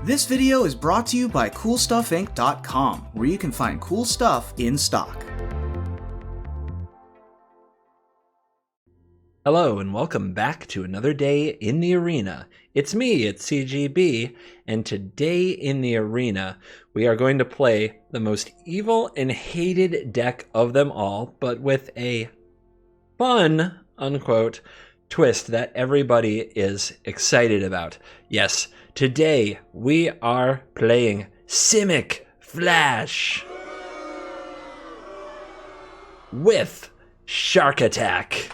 This video is brought to you by CoolStuffInc.com, where you can find cool stuff in stock. Hello and welcome back to another day in the arena. It's me, it's CGB, and today in the arena we are going to play the most evil and hated deck of them all, but with a fun, unquote, twist that everybody is excited about. Yes, today we are playing Simic Flash with Shark Attack.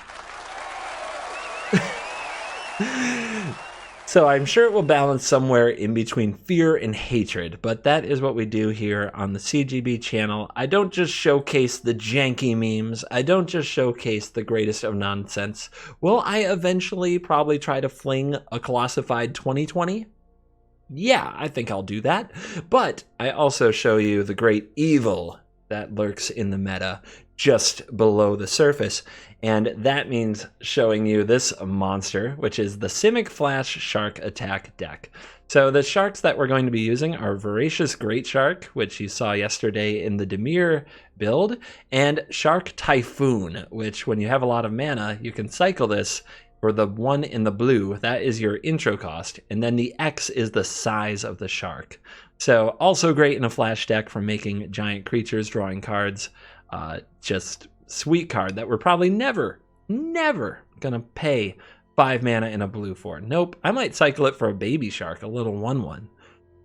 So I'm sure it will balance somewhere in between fear and hatred, but that is what we do here on the CGB channel. I don't just showcase the janky memes. I don't just showcase the greatest of nonsense. Will I eventually probably try to fling a Colossified 2020? Yeah, I think I'll do that. But I also show you the great evil that lurks in the meta just below the surface. And that means showing you this monster, which is the Simic Flash Shark Attack deck. So the sharks that we're going to be using are Voracious Great Shark, which you saw yesterday in the Dimir build, and Shark Typhoon, which when you have a lot of mana, you can cycle this for the one in the blue. That is your intro cost, and then the X is the size of the shark. So also great in a flash deck for making giant creatures, drawing cards. Just sweet card that we're probably never gonna pay 5 mana in a blue for. Nope, I might cycle it for a baby shark, a little 1/1,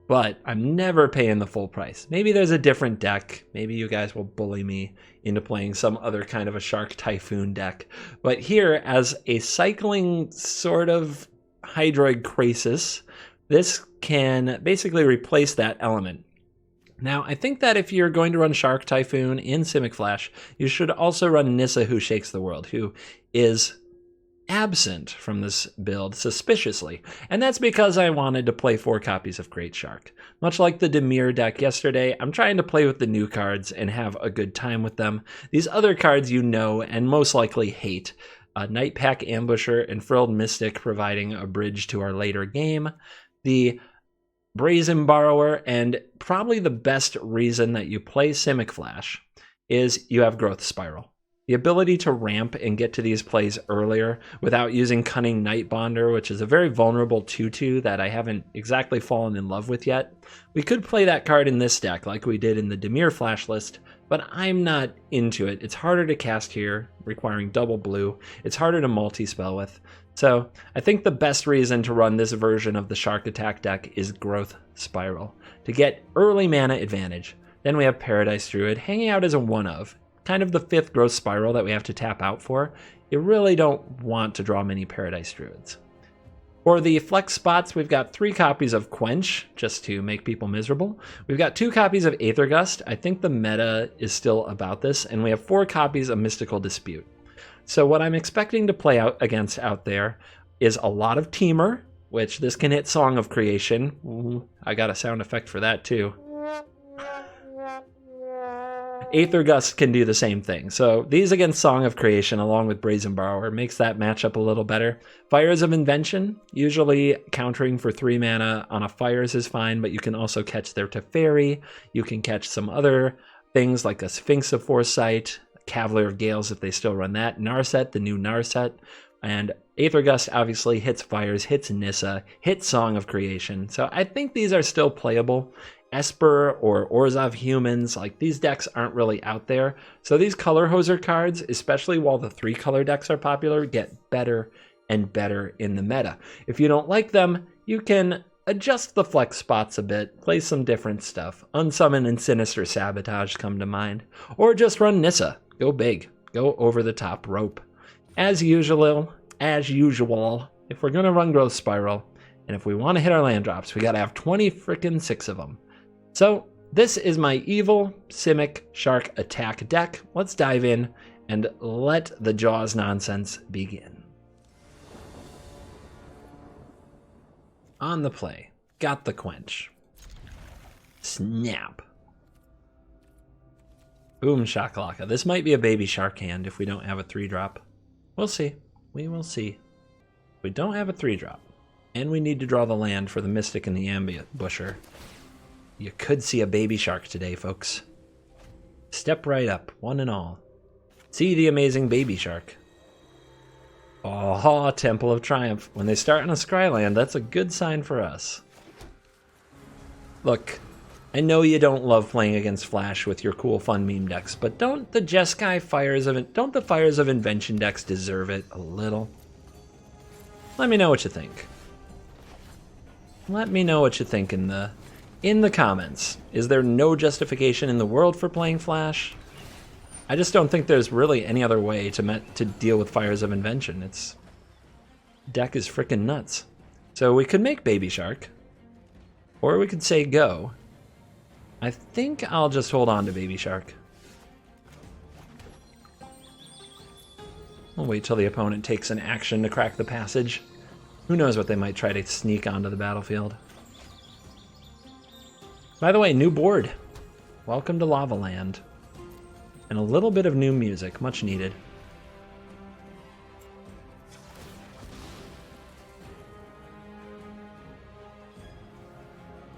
but I'm never paying the full price. Maybe there's a different deck. Maybe you guys will bully me into playing some other kind of a Shark Typhoon deck. But here, as a cycling sort of Hydroid Krasis, this can basically replace that element. Now, I think that if you're going to run Shark Typhoon in Simic Flash, you should also run Nissa Who Shakes the World, who is absent from this build suspiciously. And that's because I wanted to play 4 copies of Great Shark. Much like the Dimir deck yesterday, I'm trying to play with the new cards and have a good time with them. These other cards you know and most likely hate. Nightpack Ambusher and Frilled Mystic providing a bridge to our later game. The Brazen Borrower, and probably the best reason that you play Simic Flash is you have Growth Spiral. The ability to ramp and get to these plays earlier without using Cunning Nightbonder, which is a very vulnerable 2/2 that I haven't exactly fallen in love with yet. We could play that card in this deck like we did in the Dimir Flash list, but I'm not into it. It's harder to cast here, requiring double blue. It's harder to multi-spell with. So I think the best reason to run this version of the Shark Attack deck is Growth Spiral, to get early mana advantage. Then we have Paradise Druid hanging out as a one-of, kind of the 5th Growth Spiral that we have to tap out for. You really don't want to draw many Paradise Druids. For the flex spots, we've got 3 copies of Quench, just to make people miserable. We've got 2 copies of Aether Gust. I think the meta is still about this. And we have 4 copies of Mystical Dispute. So what I'm expecting to play out against out there is a lot of Teamer, which this can hit Song of Creation. Ooh, I got a sound effect for that too. Aether Gust can do the same thing. So these against Song of Creation along with Brazen Borrower makes that matchup a little better. Fires of Invention, usually countering for 3 mana on a Fires is fine, but you can also catch their Teferi. You can catch some other things like a Sphinx of Foresight, Cavalier of Gales if they still run that, Narset, the new Narset, and Aether Gust obviously hits Fires, hits Nissa, hits Song of Creation. So I think these are still playable. Esper or Orzhov Humans, like these decks aren't really out there. So these Color Hoser cards, especially while the 3-color decks are popular, get better and better in the meta. If you don't like them, you can adjust the flex spots a bit, play some different stuff. Unsummon and Sinister Sabotage come to mind. Or just run Nissa. Go big. Go over the top rope. As usual, if we're going to run Growth Spiral, and if we want to hit our land drops, we got to have 26 of them. So this is my evil Simic Shark Attack deck. Let's dive in and let the Jaws nonsense begin. On the play, got the Quench. Snap. Boom shakalaka. This might be a baby shark hand if we don't have a 3-drop. We'll see. We will see. We don't have a 3-drop. And we need to draw the land for the Mystic and the Ambusher. You could see a baby shark today, folks. Step right up, one and all. See the amazing baby shark. Oh, Temple of Triumph. When they start on a Scryland, that's a good sign for us. Look, I know you don't love playing against Flash with your cool, fun meme decks, but don't the Jeskai Fires of Invention decks deserve it a little? Let me know what you think. Let me know what you think in the comments. Is there no justification in the world for playing Flash? I just don't think there's really any other way to deal with Fires of Invention. Deck is freaking nuts. So we could make Baby Shark, or we could say go. I think I'll just hold on to Baby Shark. We'll wait till the opponent takes an action to crack the passage. Who knows what they might try to sneak onto the battlefield. By the way, new board. Welcome to Lava Land. And a little bit of new music, much needed.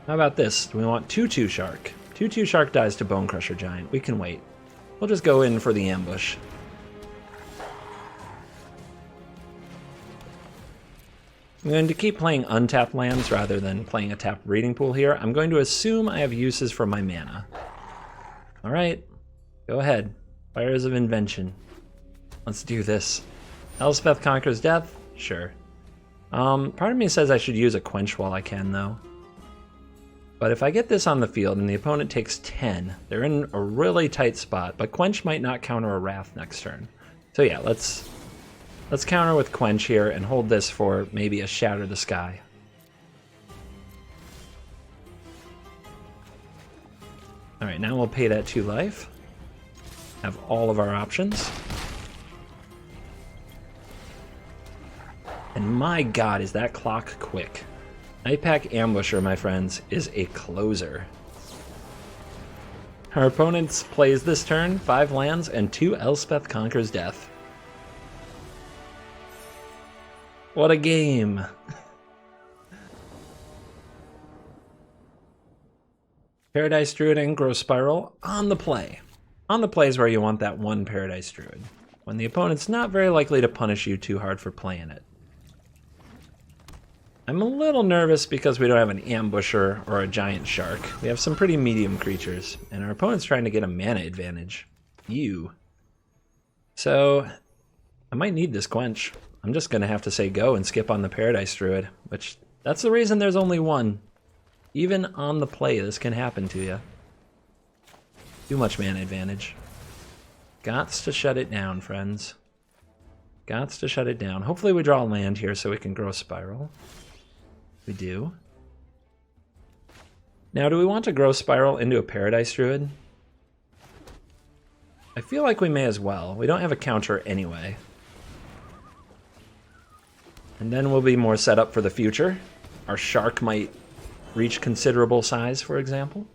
How about this? Do we want 2/2 Shark? 2/2 Shark dies to Bone Crusher Giant. We can wait. We'll just go in for the ambush. I'm going to keep playing untapped lands rather than playing a tapped breeding pool here. I'm going to assume I have uses for my mana. Alright, go ahead. Fires of Invention. Let's do this. Elspeth Conquers Death? Sure. Part of me says I should use a Quench while I can, though. But if I get this on the field and the opponent takes 10, they're in a really tight spot, but Quench might not counter a Wrath next turn. So yeah, let's counter with Quench here and hold this for maybe a Shatter the Sky. Alright, now we'll pay that 2 life. Have all of our options. And my god, is that clock quick. Nightpack Ambusher, my friends, is a closer. Our opponent plays this turn 5 lands and 2 Elspeth Conquers Death. What a game! Paradise Druid and Growth Spiral on the play. On the play is where you want that one Paradise Druid, when the opponent's not very likely to punish you too hard for playing it. I'm a little nervous because we don't have an Ambusher or a Giant Shark. We have some pretty medium creatures, and our opponent's trying to get a mana advantage. So, I might need this Quench. I'm just going to have to say go and skip on the Paradise Druid, which, that's the reason there's only one. Even on the play, this can happen to you. Too much mana advantage. Gots to shut it down, friends. Gots to shut it down. Hopefully we draw a land here so we can grow Spiral. We do. Now, do we want to grow Spiral into a Paradise Druid? I feel like we may as well. We don't have a counter anyway. And then we'll be more set up for the future. Our Shark might reach considerable size, for example.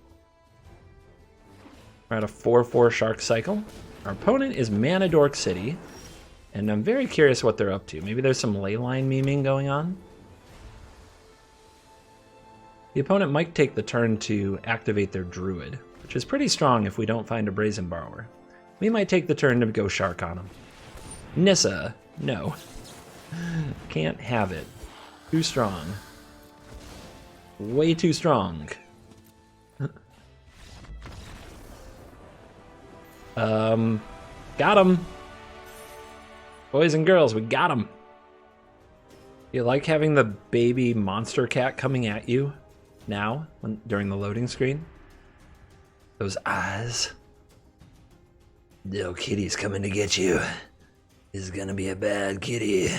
We're at a 4/4 Shark cycle. Our opponent is Mana Dork City, and I'm very curious what they're up to. Maybe there's some leyline memeing going on. The opponent might take the turn to activate their Druid, which is pretty strong if we don't find a Brazen Borrower. We might take the turn to go Shark on him. Nissa, no. Can't have it. Too strong. Way too strong. Got him. Boys and girls, we got him. You like having the baby monster cat coming at you now during the loading screen? Those eyes. Little kitty's coming to get you. This is gonna be a bad kitty.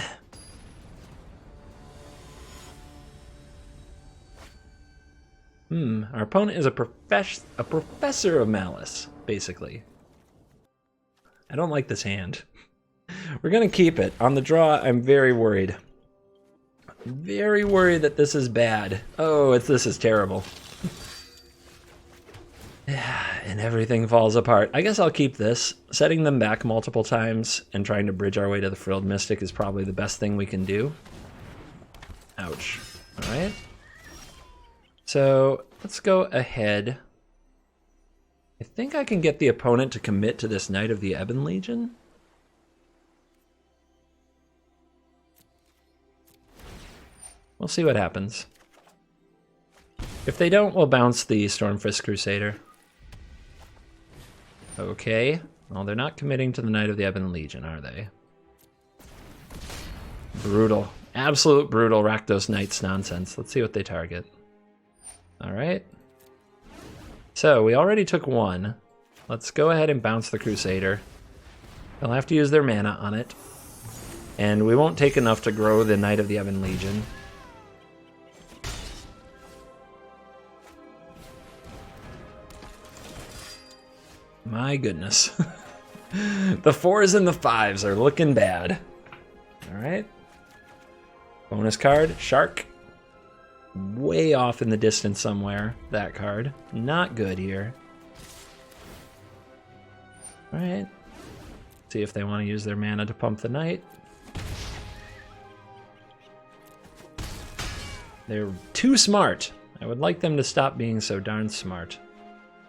Our opponent is a professor of malice, basically. I don't like this hand. We're gonna keep it. On the draw, I'm very worried. Very worried that this is bad. Oh, this is terrible. And everything falls apart. I guess I'll keep this. Setting them back multiple times and trying to bridge our way to the Frilled Mystic is probably the best thing we can do. Ouch. Alright. So let's go ahead. I think I can get the opponent to commit to this Knight of the Ebon Legion. We'll see what happens. If they don't, we'll bounce the Stormfist Crusader. Okay. Well, they're not committing to the Knight of the Ebon Legion, are they? Brutal. Absolute brutal Rakdos Knights nonsense. Let's see what they target. Alright. So, we already took one. Let's go ahead and bounce the Crusader. They'll have to use their mana on it. And we won't take enough to grow the Knight of the Ebon Legion. My goodness. The 4s and the 5s are looking bad. Alright. Bonus card, Shark. Way off in the distance somewhere, that card. Not good here. Alright. See if they want to use their mana to pump the Knight. They're too smart. I would like them to stop being so darn smart.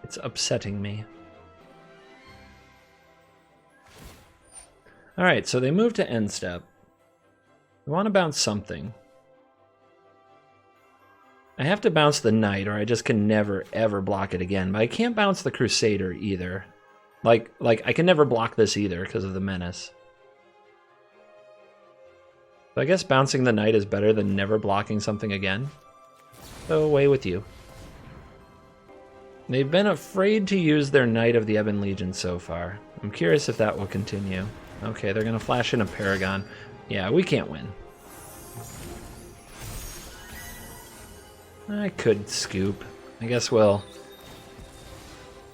It's upsetting me. Alright, so they move to end step. We want to bounce something. I have to bounce the Knight, or I just can never, ever block it again. But I can't bounce the Crusader either. Like I can never block this either because of the Menace. So I guess bouncing the Knight is better than never blocking something again. So away with you. They've been afraid to use their Knight of the Ebon Legion so far. I'm curious if that will continue. Okay, they're going to flash in a Paragon. Yeah, we can't win. I could scoop. I guess we'll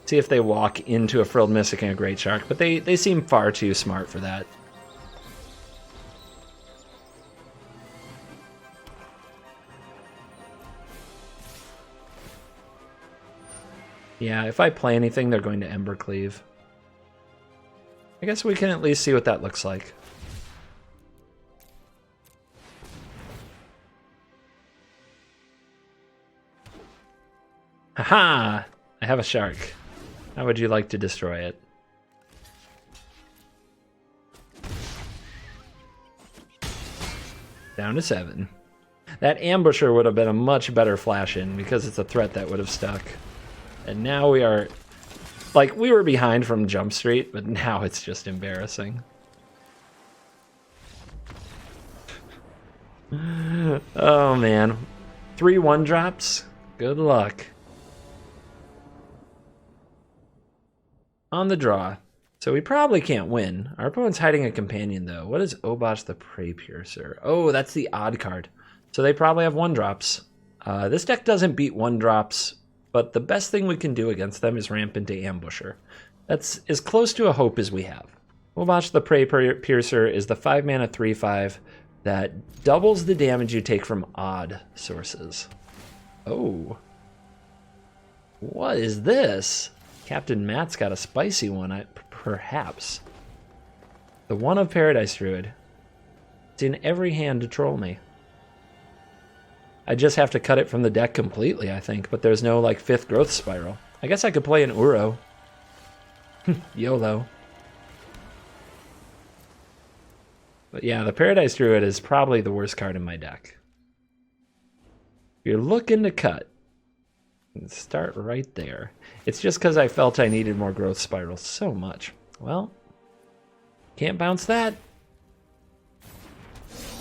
see if they walk into a Frilled Mystic and a Great Shark, but they seem far too smart for that. Yeah, if I play anything, they're going to Embercleave. I guess we can at least see what that looks like. Haha! I have a shark. How would you like to destroy it? Down to 7. That ambusher would have been a much better flash in because it's a threat that would have stuck. And now we are... Like, we were behind from Jump Street, but now it's just embarrassing. Oh, man. 3 1-drops? Good luck. On the draw. So we probably can't win. Our opponent's hiding a companion, though. What is Obosh the Prey Piercer? Oh, that's the odd card. So they probably have 1-drops. This deck doesn't beat 1-drops, but the best thing we can do against them is ramp into Ambusher. That's as close to a hope as we have. Obosh the Prey Piercer is the 5-mana 3/5 that doubles the damage you take from odd sources. Oh. What is this? Captain Matt's got a spicy one, perhaps. The One of Paradise Druid. It's in every hand to troll me. I just have to cut it from the deck completely, I think, but there's no, like, 5th growth spiral. I guess I could play an Uro. YOLO. But yeah, the Paradise Druid is probably the worst card in my deck. If you're looking to cut, start right there. It's just because I felt I needed more growth spirals so much. Well, can't bounce that.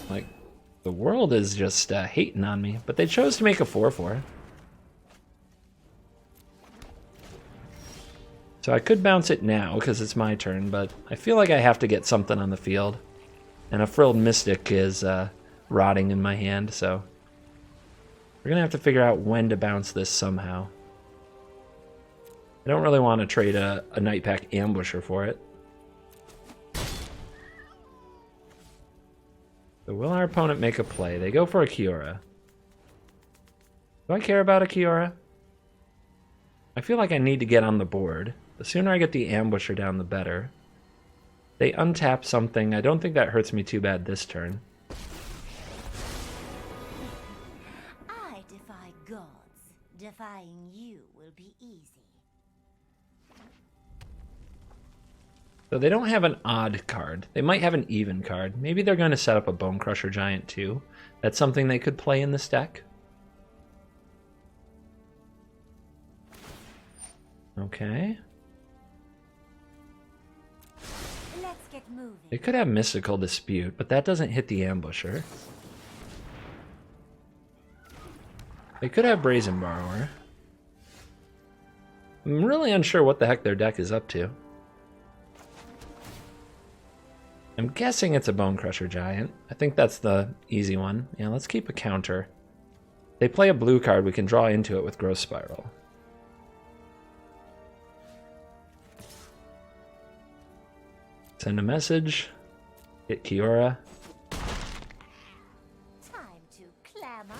Like, the world is just hating on me, but they chose to make a 4/4. So I could bounce it now because it's my turn, but I feel like I have to get something on the field. And a Frilled Mystic is rotting in my hand, so we're going to have to figure out when to bounce this somehow. I don't really want to trade a Night Pack Ambusher for it. So will our opponent make a play? They go for a Ikoria. Do I care about a Ikoria? I feel like I need to get on the board. The sooner I get the Ambusher down, the better. They untap something. I don't think that hurts me too bad this turn. Defying you will be easy. So they don't have an odd card. They might have an even card. Maybe they're going to set up a Bone Crusher Giant too. That's something they could play in this deck. Okay. Let's get moving. They could have Mystical Dispute, but that doesn't hit the Ambusher. They could have Brazen Borrower. I'm really unsure what the heck their deck is up to. I'm guessing it's a Bone Crusher Giant. I think that's the easy one. Yeah, let's keep a counter. They play a blue card, we can draw into it with Growth Spiral. Send a message. Hit Ikoria. Time to clam up.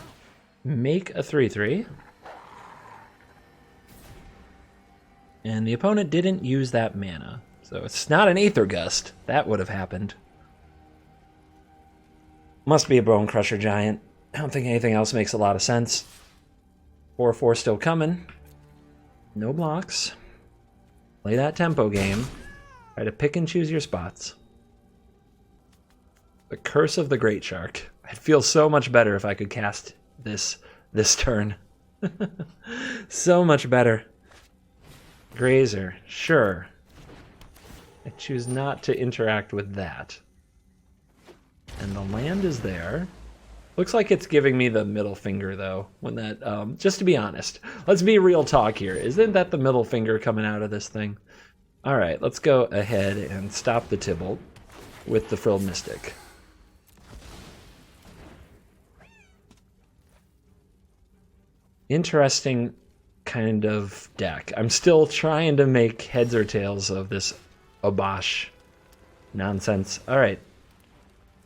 Make a 3/3. And the opponent didn't use that mana. So it's not an Aether Gust. That would have happened. Must be a Bone Crusher Giant. I don't think anything else makes a lot of sense. 4/4 still coming. No blocks. Play that tempo game. Try to pick and choose your spots. The Curse of the Great Shark. I'd feel so much better if I could cast this turn. So much better. Grazer, sure. I choose not to interact with that. And the land is there. Looks like it's giving me the middle finger, though. When that, just to be honest, let's be real talk here. Isn't that the middle finger coming out of this thing? All right, let's go ahead and stop the Tybalt with the Frilled Mystic. Interesting kind of deck. I'm still trying to make heads or tails of this Obosh nonsense. All right.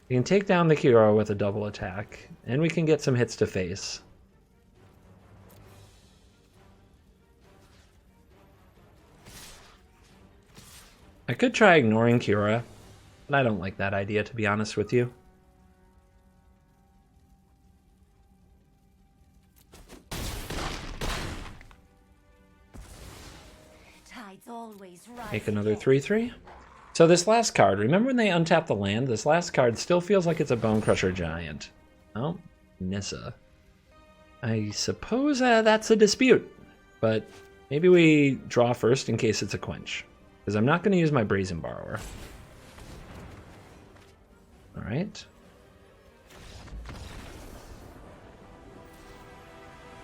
We can take down the Ikoria with a double attack, and we can get some hits to face. I could try ignoring Ikoria, but I don't like that idea, to be honest with you. Tides always rise. Make another again. 3/3. So this last card, remember when they untap the land? This last card still feels like it's a Bone Crusher Giant. Oh, Nissa. I suppose that's a dispute, but maybe we draw first in case it's a quench. Because I'm not going to use my Brazen Borrower. Alright.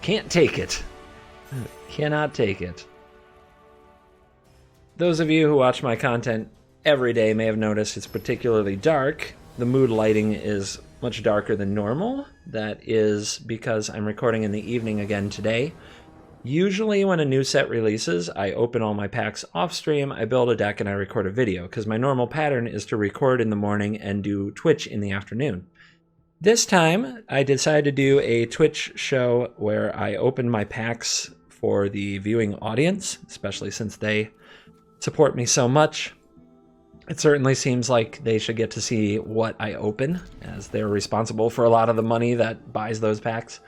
Can't take it. Cannot take it. Those of you who watch my content every day may have noticed it's particularly dark. The mood lighting is much darker than normal. That is because I'm recording in the evening again today. Usually when a new set releases, I open all my packs off stream, I build a deck, and I record a video, because my normal pattern is to record in the morning and do Twitch in the afternoon. This time, I decided to do a Twitch show where I open my packs for the viewing audience, especially since they support me so much. It certainly seems like they should get to see what I open, as they're responsible for a lot of the money that buys those packs.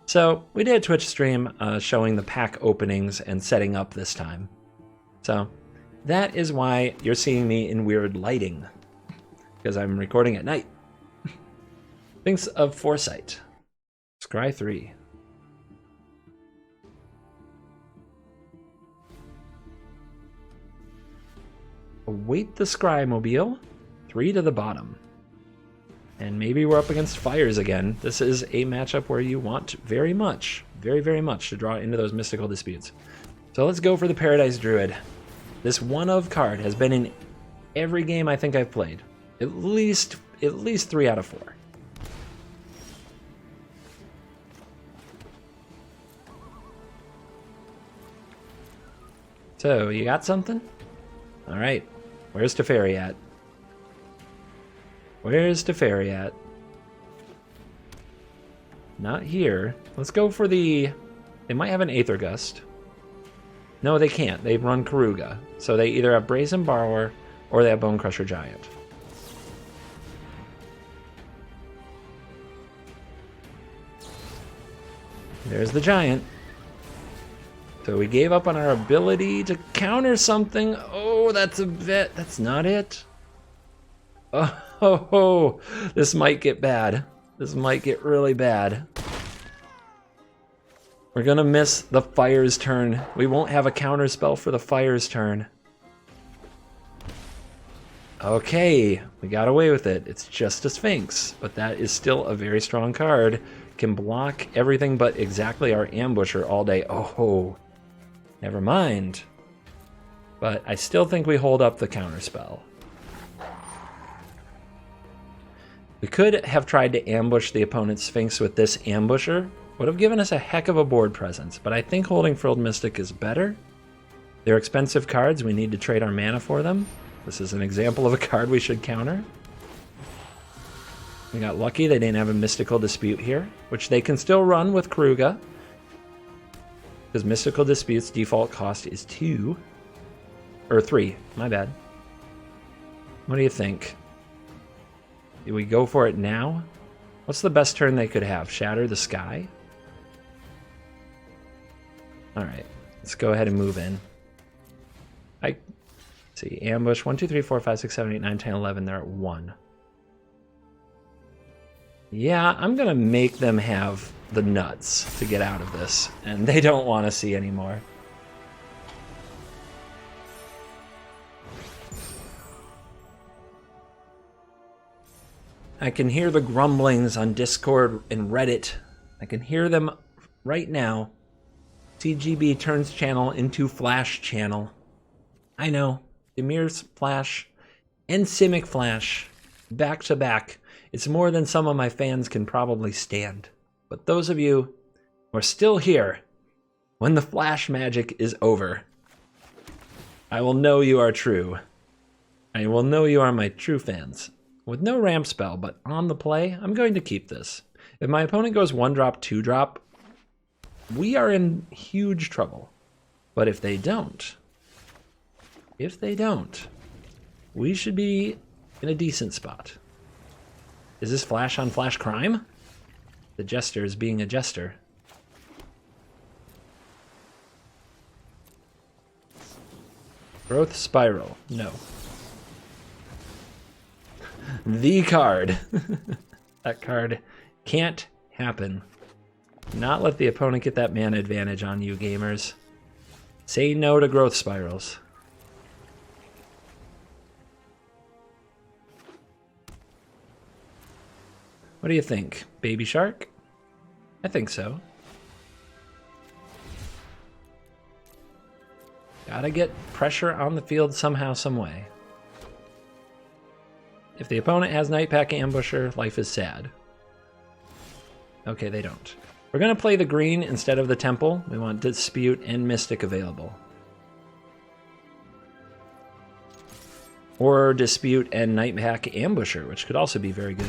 So we did a Twitch stream showing the pack openings and setting up this time. So that is why you're seeing me in weird lighting, because I'm recording at night. Thinks of foresight. Scry 3. Await the Scry Mobile. 3 to the bottom. And maybe we're up against Fires again. This is a matchup where you want very much, very, very much to draw into those Mystical Disputes. So let's go for the Paradise Druid. This one-of card has been in every game I think I've played. At least 3 out of 4. So, you got something? Alright. Where's Teferi at? Where's Teferi at? Not here. Let's go for the... They might have an Aether Gust. No, they can't. They run Karuga. So they either have Brazen Borrower or they have Bone Crusher Giant. There's the Giant. So we gave up on our ability to counter something. Oh, that's a bit. That's not it. Oh, this might get bad. This might get really bad. We're gonna miss the fire's turn. We won't have a counter spell for the fire's turn. Okay, we got away with it. It's just a Sphinx, but that is still a very strong card. Can block everything but exactly our ambusher all day. Oh, never mind. But I still think we hold up the counter spell. We could have tried to ambush the opponent's Sphinx with this ambusher. Would have given us a heck of a board presence, but I think holding Frilled Mystic is better. They're expensive cards. We need to trade our mana for them. This is an example of a card we should counter. We got lucky they didn't have a Mystical Dispute here, which they can still run with Kruga. Because Mystical Dispute's default cost is 2. Or 3, my bad. What do you think? Do we go for it now? What's the best turn they could have? Shatter the Sky? Alright, let's go ahead and move in. See, ambush 1, 2, 3, 4, 5, 6, 7, 8, 9, 10, 11. They're at 1. Yeah, I'm gonna make them have the nuts to get out of this, and they don't want to see anymore. I can hear the grumblings on Discord and Reddit. I can hear them right now. CGB turns channel into Flash channel. I know. Demir's Flash and Simic Flash back to back. It's more than some of my fans can probably stand. But those of you who are still here, when the Flash magic is over, I will know you are true. I will know you are my true fans. With no ramp spell, but on the play, I'm going to keep this. If my opponent goes 1-drop, 2-drop, we are in huge trouble. But if they don't, we should be in a decent spot. Is this Flash on Flash crime? The Jester is being a jester. Growth Spiral, no. The card. That card can't happen. Not let the opponent get that mana advantage on you, gamers. Say no to Growth Spirals. What do you think? Baby Shark? I think so. Gotta get pressure on the field somehow, some way. If the opponent has Nightpack Ambusher, life is sad. Okay, they don't. We're gonna play the green instead of the Temple. We want Dispute and Mystic available. Or Dispute and Nightpack Ambusher, which could also be very good.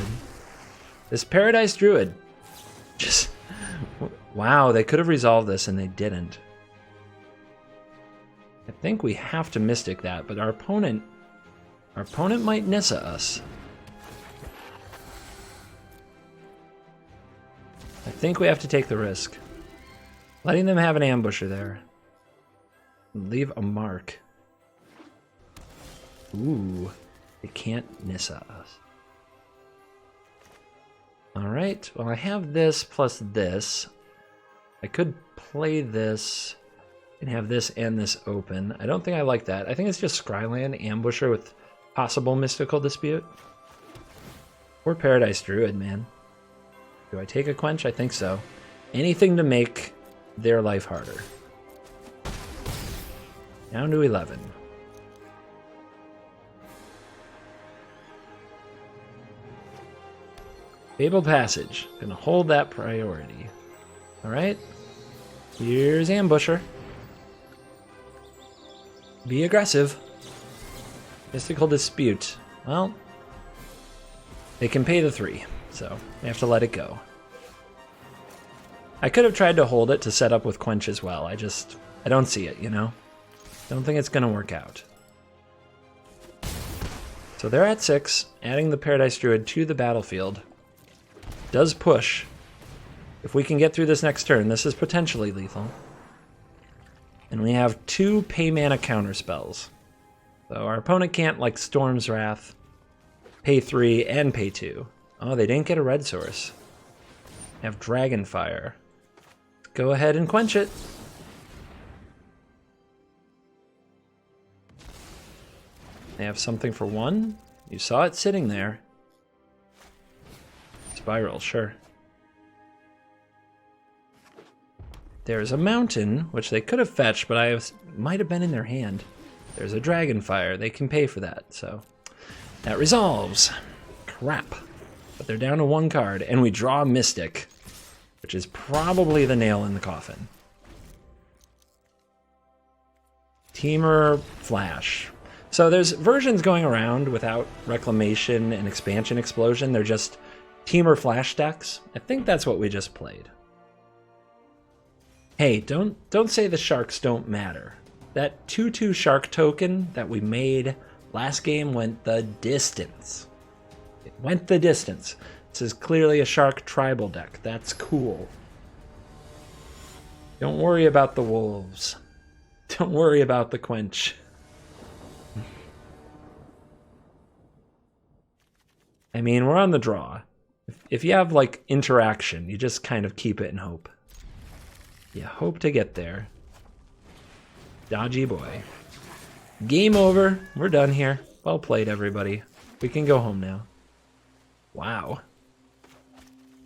This Paradise Druid. Just, wow, they could have resolved this and they didn't. I think we have to Mystic that, but our opponent might Nissa us. I think we have to take the risk. Letting them have an ambusher there. Leave a mark. Ooh, they can't Nissa us. Alright, well I have this plus this. I could play this and have this and this open. I don't think I like that. I think it's just Scryland, Ambusher with possible Mystical Dispute. Or Paradise Druid, man. Do I take a Quench? I think so. Anything to make their life harder. Down to 11. Fabled Passage. Gonna hold that priority. Alright. Here's Ambusher. Be aggressive. Mystical Dispute. Well, they can pay the 3, so they have to let it go. I could have tried to hold it to set up with Quench as well. I don't see it, you know? Don't think it's gonna work out. So they're at 6, adding the Paradise Druid to the battlefield. Does push. If we can get through this next turn, this is potentially lethal. And we have 2 pay mana counter spells. So our opponent can't, like Storm's Wrath, pay 3 and pay 2. Oh, they didn't get a red source. They have Dragonfire. Let's go ahead and quench it. They have something for 1. You saw it sitting there. Spiral, sure. There's a mountain, which they could have fetched, but might have been in their hand. There's a Dragonfire. They can pay for that, so that resolves. Crap. But they're down to 1 card, and we draw Mystic, which is probably the nail in the coffin. Teamer Flash. So there's versions going around without Reclamation and Expansion Explosion. They're just Teamer Flash decks. I think that's what we just played. Hey, don't say the sharks don't matter. That 2/2 shark token that we made last game went the distance. It went the distance. This is clearly a shark tribal deck. That's cool. Don't worry about the wolves. Don't worry about the quench. I mean, we're on the draw. If you have, like, interaction, you just kind of keep it and hope. You hope to get there. Dodgy boy. Game over. We're done here. Well played, everybody. We can go home now. Wow.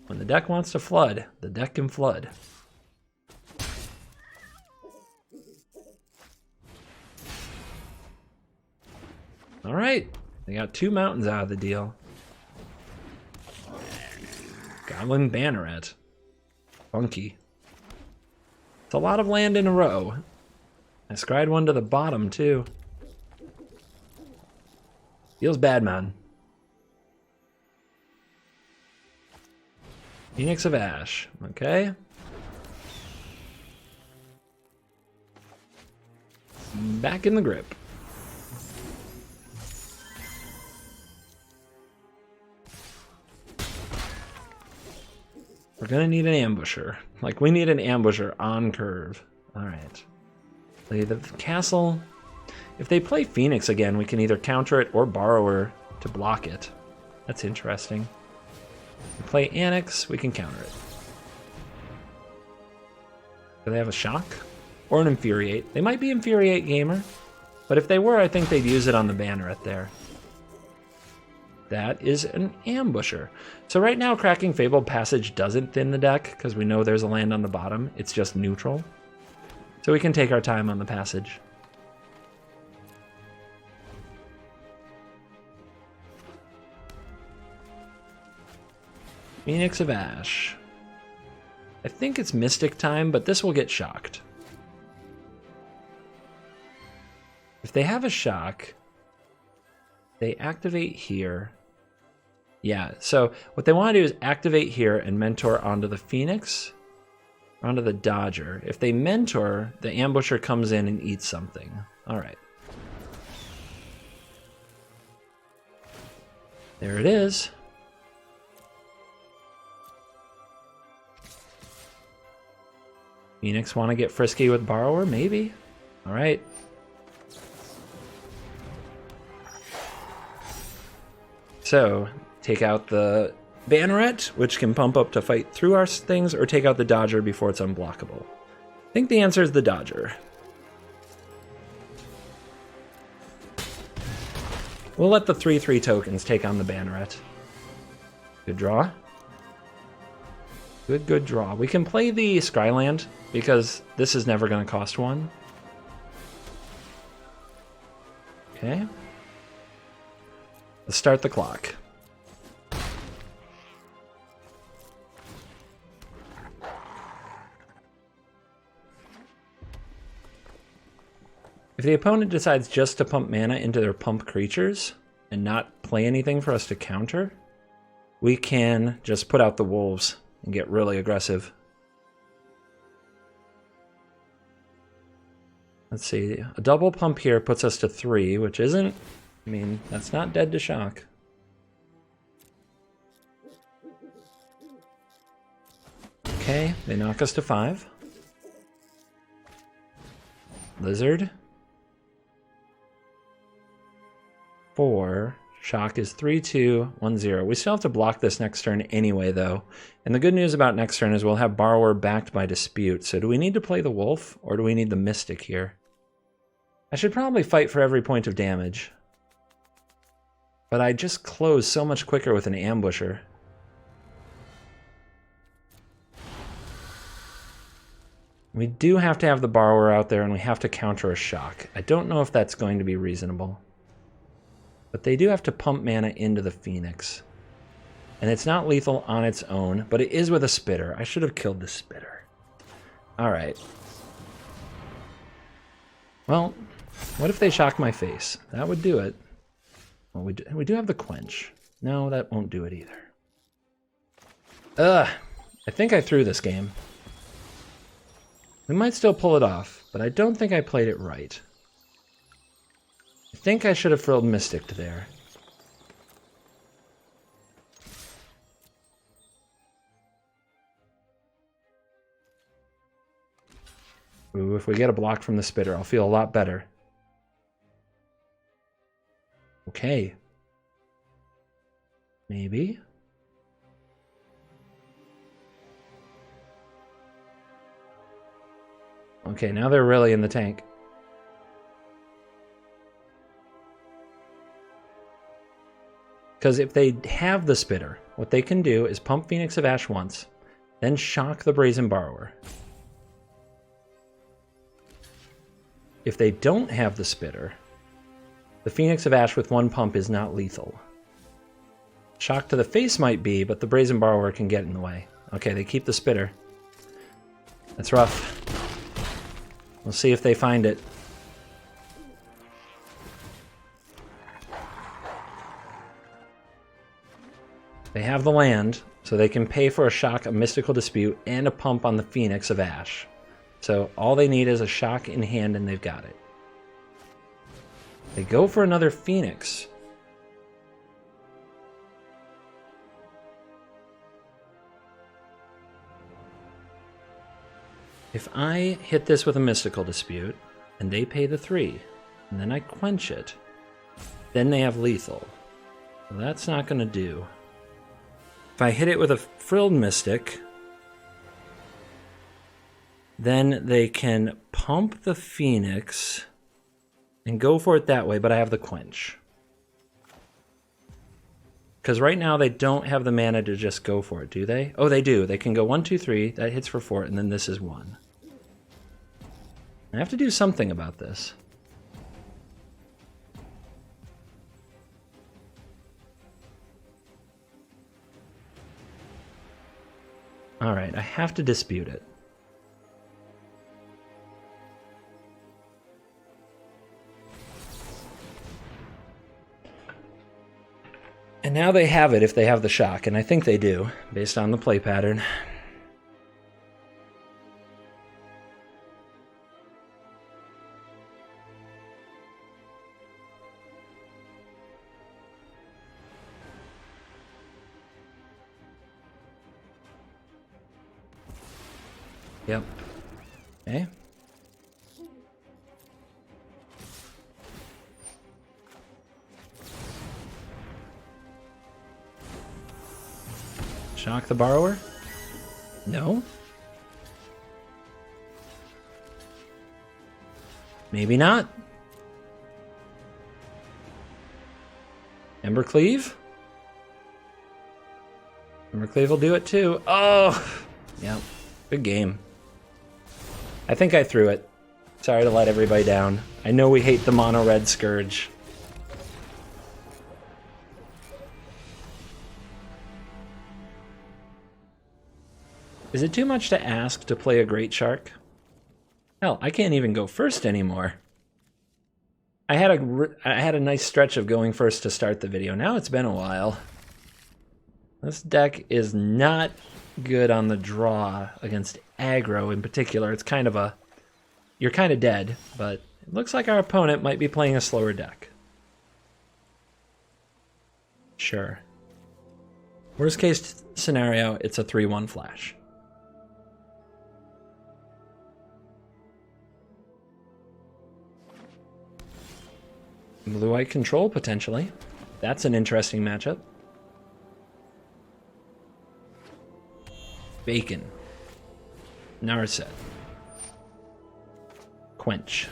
When the deck wants to flood, the deck can flood. All right. They got 2 mountains out of the deal. Goblin Banneret. Funky. It's a lot of land in a row. I scried one to the bottom, too. Feels bad, man. Phoenix of Ash. Okay. Back in the grip. We're gonna need an ambusher. Like, we need an ambusher on curve. Alright. Play the castle. If they play Phoenix again, we can either counter it or Borrower to block it. That's interesting. If we play Annex, we can counter it. Do they have a Shock? Or an Infuriate? They might be Infuriate Gamer. But if they were, I think they'd use it on the Banneret there. That is an ambusher. So right now, Cracking Fabled Passage doesn't thin the deck, because we know there's a land on the bottom. It's just neutral. So we can take our time on the passage. Phoenix of Ash. I think it's Mystic time, but this will get shocked. If they have a shock, they activate here. Yeah, so what they want to do is activate here and mentor onto the Phoenix, onto the Dodger. If they mentor, the Ambusher comes in and eats something. All right. There it is. Phoenix want to get frisky with Borrower? Maybe. All right. So, take out the Banneret, which can pump up to fight through our things, or take out the Dodger before it's unblockable. I think the answer is the Dodger. We'll let the 3/3 tokens take on the Banneret. Good draw. Good draw. We can play the Scryland, because this is never going to cost 1. Okay. Let's start the clock. If the opponent decides just to pump mana into their pump creatures and not play anything for us to counter, we can just put out the wolves and get really aggressive. Let's see, a double pump here puts us to 3, which isn't, I mean, that's not dead to shock. Okay, they knock us to 5. Lizard. 4. Shock is 3, 2, 1, 0. We still have to block this next turn anyway, though. And the good news about next turn is we'll have Borrower backed by Dispute. So do we need to play the Wolf, or do we need the Mystic here? I should probably fight for every point of damage. But I just close so much quicker with an Ambusher. We do have to have the Borrower out there, and we have to counter a Shock. I don't know if that's going to be reasonable. But they do have to pump mana into the Phoenix. And it's not lethal on its own, but it is with a Spitter. I should have killed the Spitter. Alright. Well, what if they shock my face? That would do it. Well, we do have the Quench. No, that won't do it either. I think I threw this game. We might still pull it off, but I don't think I played it right. I think I should have frilled Mystic to there. Ooh, if we get a block from the Spitter, I'll feel a lot better. Okay. Maybe. Okay, now they're really in the tank. Because if they have the Spitter, what they can do is pump Phoenix of Ash once, then shock the Brazen Borrower. If they don't have the Spitter, the Phoenix of Ash with one pump is not lethal. Shock to the face might be, but the Brazen Borrower can get in the way. Okay, they keep the Spitter. That's rough. We'll see if they find it. They have the land, so they can pay for a shock, a Mystical Dispute, and a pump on the Phoenix of Ash. So all they need is a shock in hand and they've got it. They go for another Phoenix. If I hit this with a Mystical Dispute, and they pay the 3, and then I quench it, then they have lethal. So that's not going to do. If I hit it with a Frilled Mystic, then they can pump the Phoenix and go for it that way, but I have the Quench. Because right now they don't have the mana to just go for it, do they? Oh, they do. They can go 1, 2, 3. That hits for 4, and then this is 1. I have to do something about this. Alright, I have to dispute it. And now they have it if they have the shock, and I think they do, based on the play pattern. Yep. Okay. Shock the Borrower? No? Maybe not. Embercleave? Embercleave will do it too. Oh! Yep. Good game. I think I threw it. Sorry to let everybody down. I know we hate the mono red Scourge. Is it too much to ask to play a Great Shark? Hell, I can't even go first anymore. I had a nice stretch of going first to start the video. Now it's been a while. This deck is not good on the draw against aggro in particular. It's kind of a... You're kind of dead, but it looks like our opponent might be playing a slower deck. Sure. Worst case scenario, it's a 3-1 flash. Blue-white control, potentially. That's an interesting matchup. Bacon. Narset. Quench.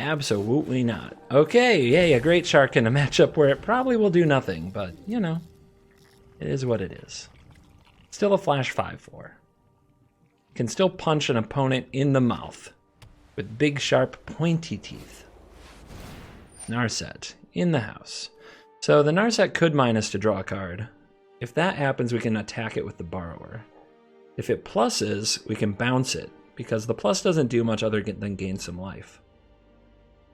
Absolutely not. Okay, yay, a great shark in a matchup where it probably will do nothing, but, you know, it is what it is. Still a flash 5/4. Can still punch an opponent in the mouth with big, sharp, pointy teeth. Narset in the house. So the Narset could minus to draw a card. If that happens, we can attack it with the Borrower. If it pluses, we can bounce it, because the plus doesn't do much other than gain some life.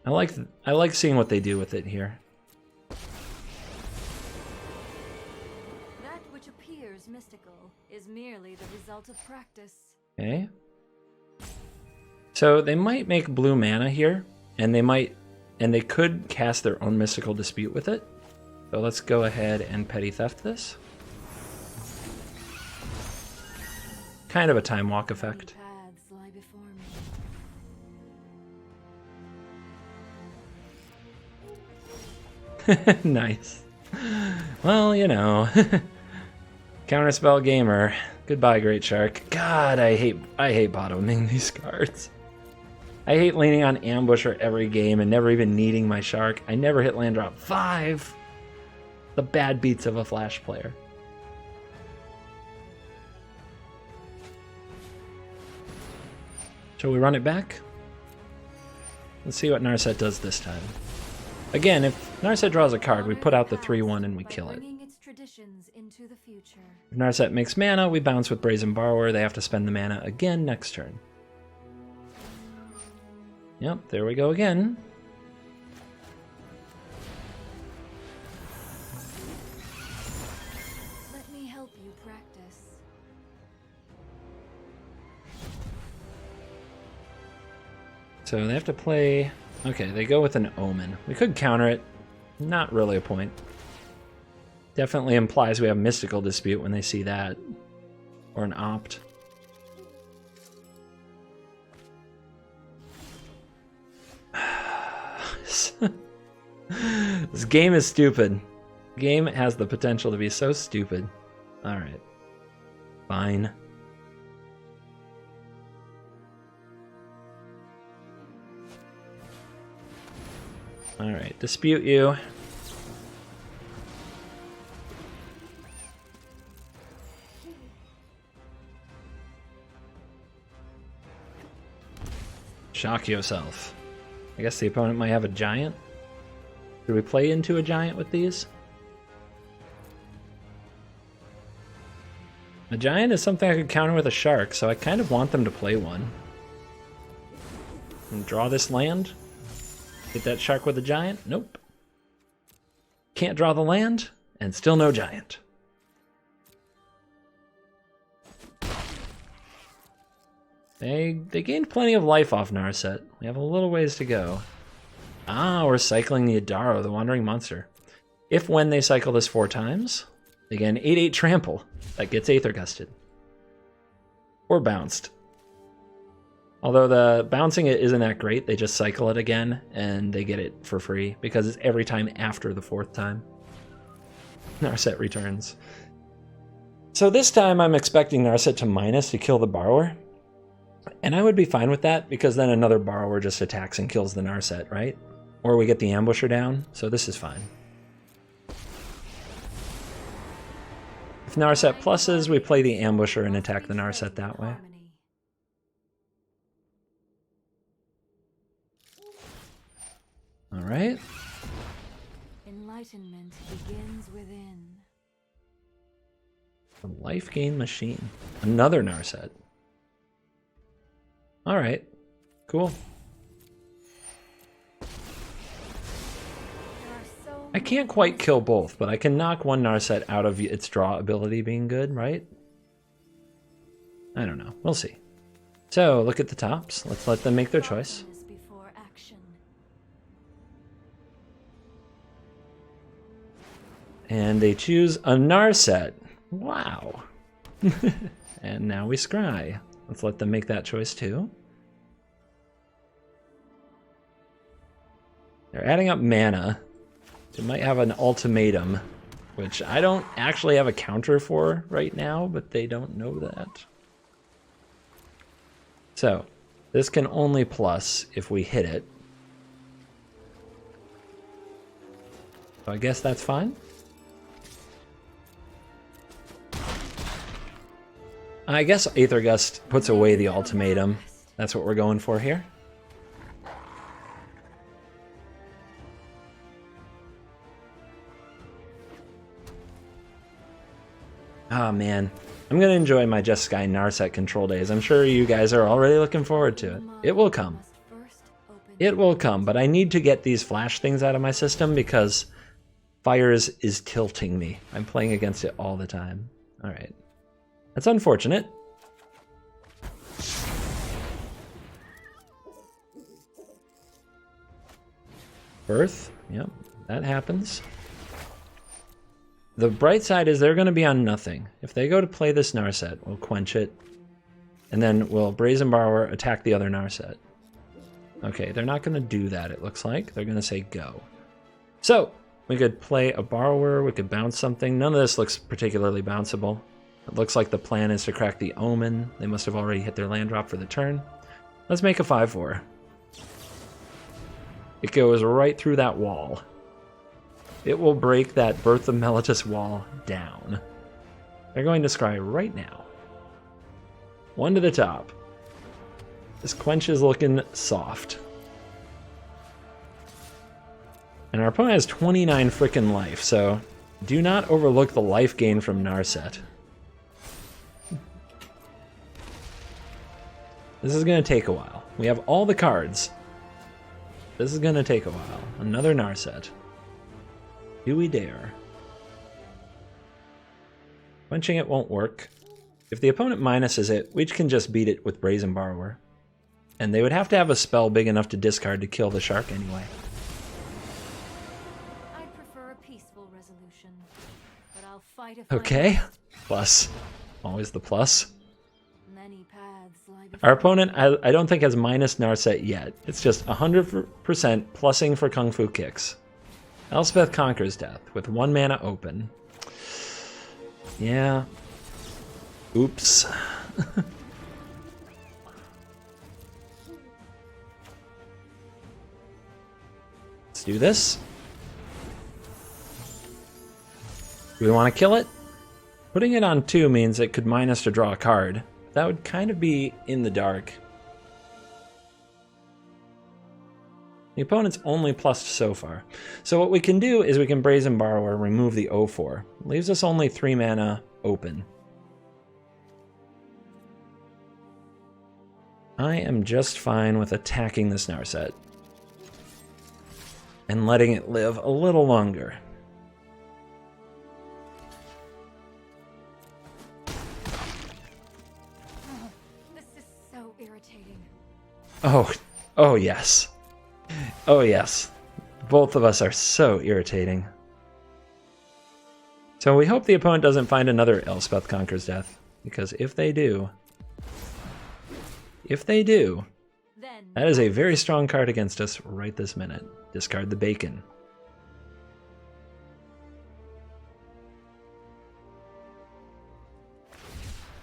I like seeing what they do with it here. That which appears mystical is merely the result of practice. Okay. So they might make blue mana here, and they could cast their own mystical dispute with it. So let's go ahead and petty theft this. Kind of a time walk effect. Paths lie before me. Nice. Well, you know. Counterspell gamer. Goodbye, Great Shark. God, I hate bottoming these cards. I hate leaning on Ambusher every game and never even needing my shark. I never hit land drop 5. The bad beats of a Flash player. Shall we run it back? Let's see what Narset does this time. Again, if Narset draws a card, we put out the 3/1 and we kill it. Its traditions into the future. If Narset makes mana, we bounce with Brazen Borrower. They have to spend the mana again next turn. Yep, there we go again. Let me help you practice. So they have to play... Okay, they go with an Omen. We could counter it. Not really a point. Definitely implies we have Mystical Dispute when they see that. Or an Opt. This game is stupid. Game has the potential to be so stupid. Alright. Fine. Alright, dispute you. Shock yourself. I guess the opponent might have a giant. Do we play into a giant with these? A giant is something I could counter with a shark, so I kind of want them to play one. And draw this land. Get that shark with a giant? Nope. Can't draw the land, and still no giant. They gained plenty of life off Narset. We have a little ways to go. Ah, we're cycling the Adaro, the Wandering Monster. If when they cycle this 4 times, they get an 8/8 trample that gets Aether Gusted. Or bounced. Although the bouncing it isn't that great, they just cycle it again and they get it for free because it's every time after the 4th time. Narset returns. So this time I'm expecting Narset to minus to kill the Borrower. And I would be fine with that because then another Borrower just attacks and kills the Narset, right? Or we get the Ambusher down, so this is fine. If Narset pluses, we play the Ambusher and attack the Narset that way. Alright. Enlightenment begins within. The life gain machine. Another Narset. Alright. Cool. I can't quite kill both, but I can knock one Narset out of its draw ability being good, right? I don't know. We'll see. So, look at the tops. Let's let them make their choice. And they choose a Narset. Wow. And now we scry. Let's let them make that choice too. They're adding up mana. They might have an ultimatum, which I don't actually have a counter for right now, but they don't know that. So, this can only plus if we hit it. So I guess that's fine. I guess Aether Gust puts away the ultimatum. That's what we're going for here. Oh man, I'm gonna enjoy my Just Sky Narset control days. I'm sure you guys are already looking forward to it. It will come. It will come, but I need to get these flash things out of my system because Fires is tilting me. I'm playing against it all the time. All right. That's unfortunate. Birth, yep, that happens. The bright side is they're going to be on nothing. If they go to play this Narset, we'll quench it, and then we'll Brazen Borrower attack the other Narset. Okay, they're not going to do that, it looks like. They're going to say go. So, we could play a Borrower, we could bounce something. None of this looks particularly bounceable. It looks like the plan is to crack the Omen. They must have already hit their land drop for the turn. Let's make a 5/4. It goes right through that wall. It will break that Birth of Meletus wall down. They're going to scry right now. 1 to the top. This quench is looking soft. And our opponent has 29 frickin' life, so do not overlook the life gain from Narset. This is going to take a while. We have all the cards. This is going to take a while. Another Narset. Do we dare? Quenching it won't work. If the opponent minuses it, we can just beat it with Brazen Borrower. And they would have to have a spell big enough to discard to kill the shark anyway. I'd prefer a peaceful resolution, but I'll fight if Okay. Plus. Always the plus. Many paths lie before Our opponent, I don't think has minus Narset yet. It's just 100% plussing for Kung Fu kicks. Elspeth Conquers Death with 1 mana open. Yeah. Oops. Let's do this. Do we want to kill it? Putting it on 2 means it could minus to draw a card. That would kind of be in the dark. The opponent's only plussed so far. So what we can do is we can Brazen Borrower, remove the 0/4. Leaves us only 3 mana open. I am just fine with attacking this Narset. And letting it live a little longer. This is so irritating. Oh yes. Oh yes. Both of us are so irritating. So we hope the opponent doesn't find another Elspeth Conquers Death, because if they do, Then that is a very strong card against us right this minute. Discard the bacon.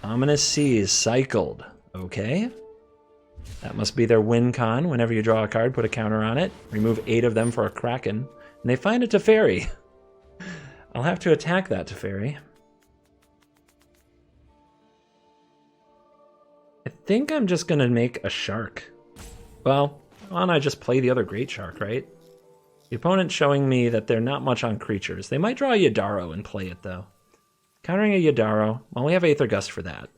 Ominous Seas cycled. Okay. That must be their win con. Whenever you draw a card, put a counter on it. Remove 8 of them for a Kraken. And they find a Teferi. I'll have to attack that Teferi. I think I'm just going to make a Shark. Well, why don't I just play the other Great Shark, right? The opponent's showing me that they're not much on creatures. They might draw a Yadaro and play it, though. Countering a Yadaro, well, we have Aether Gust for that.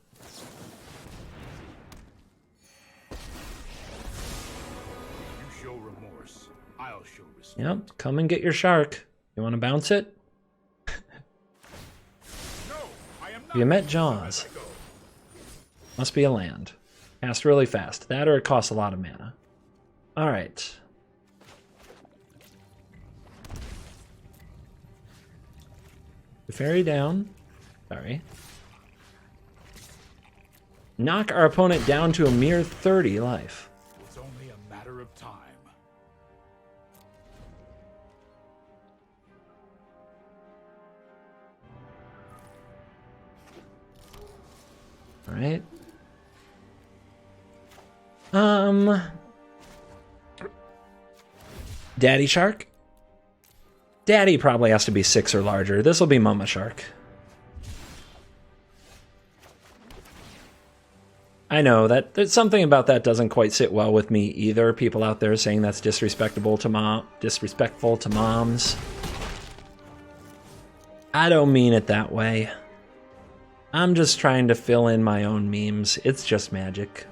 You show remorse, I'll show respect. Yep, come and get your Shark. You want to bounce it? No, I am not. You met Jaws. Must be a land. Cast really fast. That or it costs a lot of mana. Alright. The fairy down. Sorry. Knock our opponent down to a mere 30 life. It's only a matter of time. All right. Daddy Shark? Daddy probably has to be 6 or larger. This will be Mama Shark. I know that there's something about that doesn't quite sit well with me either. People out there saying that's disrespectful to moms. I don't mean it that way. I'm just trying to fill in my own memes. It's just magic.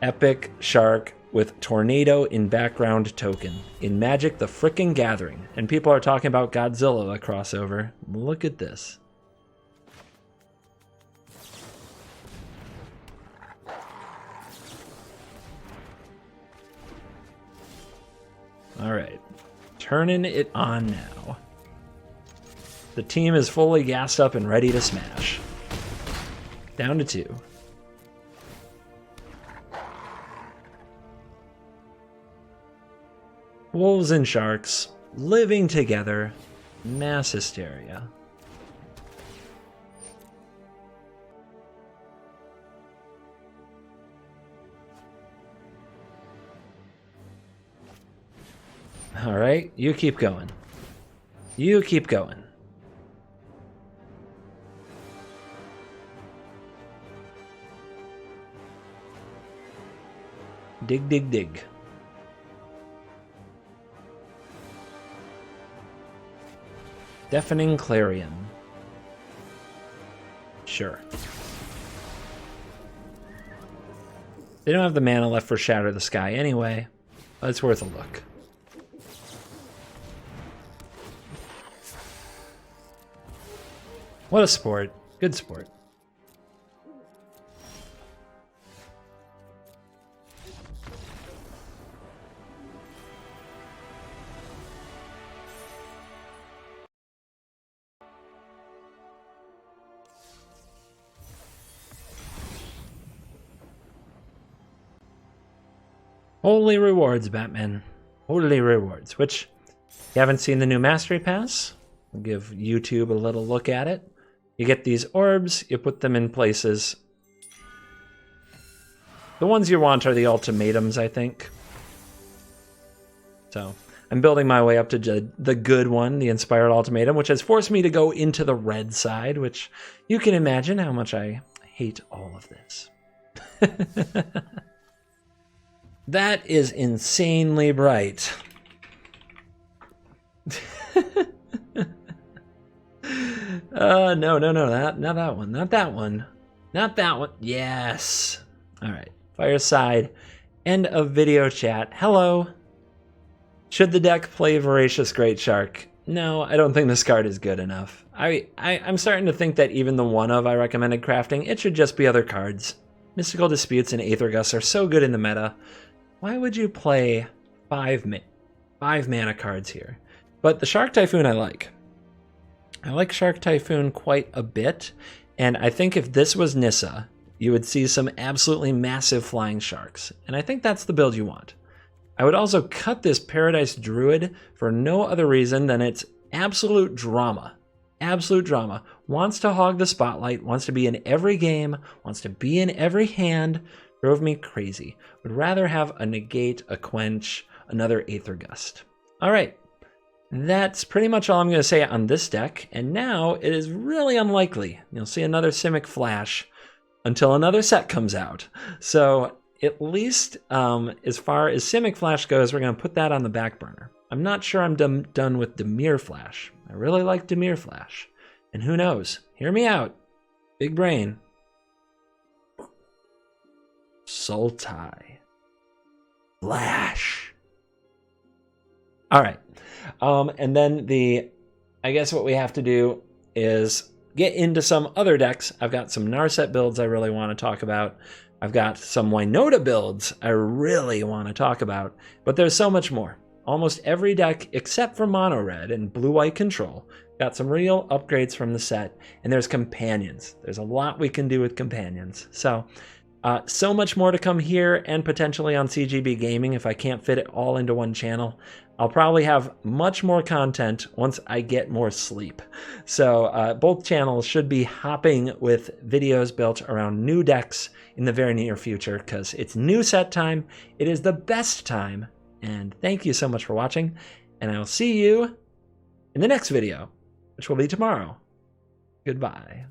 Epic Shark with Tornado in background token. In Magic the Frickin' Gathering. And people are talking about Godzilla, a crossover. Look at this. Alright. Turning it on now. The team is fully gassed up and ready to smash. Down to 2. Wolves and sharks living together. Mass hysteria. All right, you keep going. You keep going. Dig, dig, dig. Deafening Clarion. Sure. They don't have the mana left for Shatter the Sky anyway, but it's worth a look. What a sport. Good sport. Holy rewards, Batman. Holy rewards. Which, if you haven't seen the new Mastery Pass, I'll give YouTube a little look at it. You get these orbs, you put them in places. The ones you want are the ultimatums, I think. So, I'm building my way up to the good one, the Inspired Ultimatum, which has forced me to go into the red side, which you can imagine how much I hate all of this. That is insanely bright. No, not that one. Not that one. Not that one. Yes. All right. Fireside. End of video chat. Hello. Should the deck play Voracious Great Shark? No, I don't think this card is good enough. I'm starting to think that even the one of I recommended crafting, it should just be other cards. Mystical Disputes and Aether Gust are so good in the meta. Why would you play 5 mana cards here? But the Shark Typhoon I like. I like Shark Typhoon quite a bit, and I think if this was Nissa, you would see some absolutely massive flying sharks, and I think that's the build you want. I would also cut this Paradise Druid for no other reason than its absolute drama. Absolute drama. Wants to hog the spotlight, wants to be in every game, wants to be in every hand. Drove me crazy. Would rather have a negate, a quench, another Aether Gust. All right. That's pretty much all I'm going to say on this deck, and now it is really unlikely you'll see another Simic Flash until another set comes out. So at least as far as Simic Flash goes, we're going to put that on the back burner. I'm not sure I'm done with Dimir Flash. I really like Dimir Flash. And who knows? Hear me out. Big brain. Sultai. Flash. All right. And then I guess what we have to do is get into some other decks. I've got some Narset builds I really want to talk about. I've got some Winota builds I really want to talk about. But there's so much more. Almost every deck except for Mono Red and Blue White Control got some real upgrades from the set. And there's companions. There's a lot we can do with companions. So So much more to come here and potentially on CGB Gaming if I can't fit it all into one channel. I'll probably have much more content once I get more sleep. So both channels should be hopping with videos built around new decks in the very near future because it's new set time. It is the best time. And thank you so much for watching. And I will see you in the next video, which will be tomorrow. Goodbye.